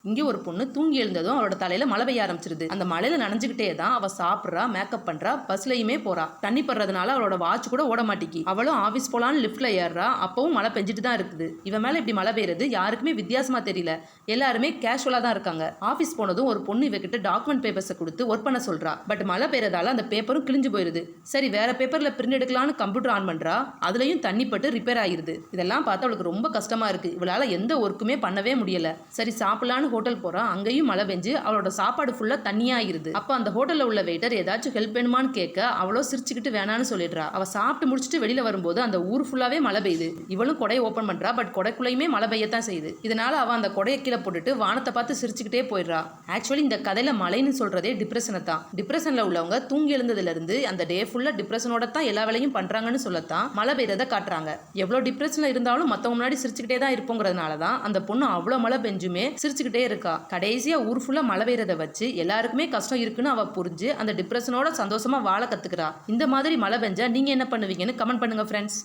இங்கே ஒரு பொண்ணு தூங்கி எழுந்ததும் அவளோட தலையில மழை பெய்ய ஆரம்பிச்சிருது. அந்த மழையில நனைஞ்சுக்கிட்டே தான் அவ சாப்பிட்றா, மேக்கப் பண்றா, பஸ்லயுமே போறா. தண்ணி படுறதுனால அவளோட வாட்ச் கூட ஓட மாட்டேங்கி. அவளும் ஆபீஸ் போலான்னு லிஃப்ட்ல ஏறா. அப்பவும் மழை பெஞ்சிட்டு தான் இருக்குது. இவன் மேல இப்படி மழை பெய்யறது யாருக்குமே வித்தியாசமா தெரியல. எல்லாருமே கேஷுவலா தான் இருக்காங்க. ஆபீஸ் போனதும் ஒரு பொண்ணு இவகிட்ட டாக்குமெண்ட் பேப்பர்ஸை கொடுத்து ஒர்க் பண்ண சொல்றா. பட் மழை பெய்யறதால அந்த பேப்பரும் கிழிஞ்சு போயிருது. சரி வேற பேப்பர்ல பிரிண்ட் எடுக்கலான்னு கம்ப்யூட்டர் ஆன் பண்றா. அதுலயும் தண்ணி பட்டு ரிப்பேர் ஆயிருது. இதெல்லாம் பார்த்து அவளுக்கு ரொம்ப கஷ்டமா இருக்கு. இவளால எந்த ஒர்க்குமே பண்ணவே முடியல. சரி சாப்பிடலான்னு ஹோட்டல் போறா. அங்கேயும் மழை பெஞ்சு அவளோட சாப்பாடு ஃபுல்லா தண்ணியா ஆயிருது. அப்ப அந்த ஹோட்டல்ல உள்ள வெயிட்டர் ஏதாச்சும் ஹெல்ப் வேணுமான்னு கேட்க அவளோ சிரிச்சுக்கிட்டு வேணான்னு சொல்லிடுறா. அவ சாப்பிட்டு முடிச்சுட்டு வெளியில வரும்போது அந்த ஊர் ஃபுல்லாவே மழை பெய்யுது. இவளும் கொடையை ஓப்பன் பண்றா. பட் கொடைக்குள்ளேயுமே மழை பெய்யத்தான் செய்யுது. இதனால அவ அந்த கொடையை கீழே போட்டுட்டு வானத்தை பார்த்து சிரிச்சுக்கிட்டே போயிடுறா. ஆக்சுவலி இந்த கதையில மழைன்னு சொல்றதே டிப்ரெஷனை தான். டிப்ரெஷன்ல உள்ளவங்க தூங்கி எழுந்ததுல இருந்து அந்த டே ஃபுல்லா டிப்ரெஷனோட தான் எல்லா வேலையும் பண்றாங்கன்னு சொல்லத்தான் மழை பெய்யறதை காட்டுறாங்க. எவ்வளவு டிப்ரெஷன்ல இருந்தாலும் மத்தவங்க முன்னாடி சிரிச்சுக்கிட்டே தான் இருப்போங்கிறதுனால தான் அந்த பொண்ணு அவ்வளவு மழை பெஞ்சுமே சிரிச்சுக்கிட்டே இருக்கா. கடைசியா ஊர் ஃபுல்லா மழை பெய்யறதை வச்சு எல்லாருக்குமே கஷ்டம் இருக்குன்னு அவ புரிஞ்சு அந்த டிப்ரெஷனோட சந்தோஷமா வாழ கத்துக்கிறா. இந்த மாதிரி மழை பெஞ்சா நீங்க என்ன பண்ணுவீங்கன்னு கமெண்ட் பண்ணுங்க ஃப்ரெண்ட்ஸ்.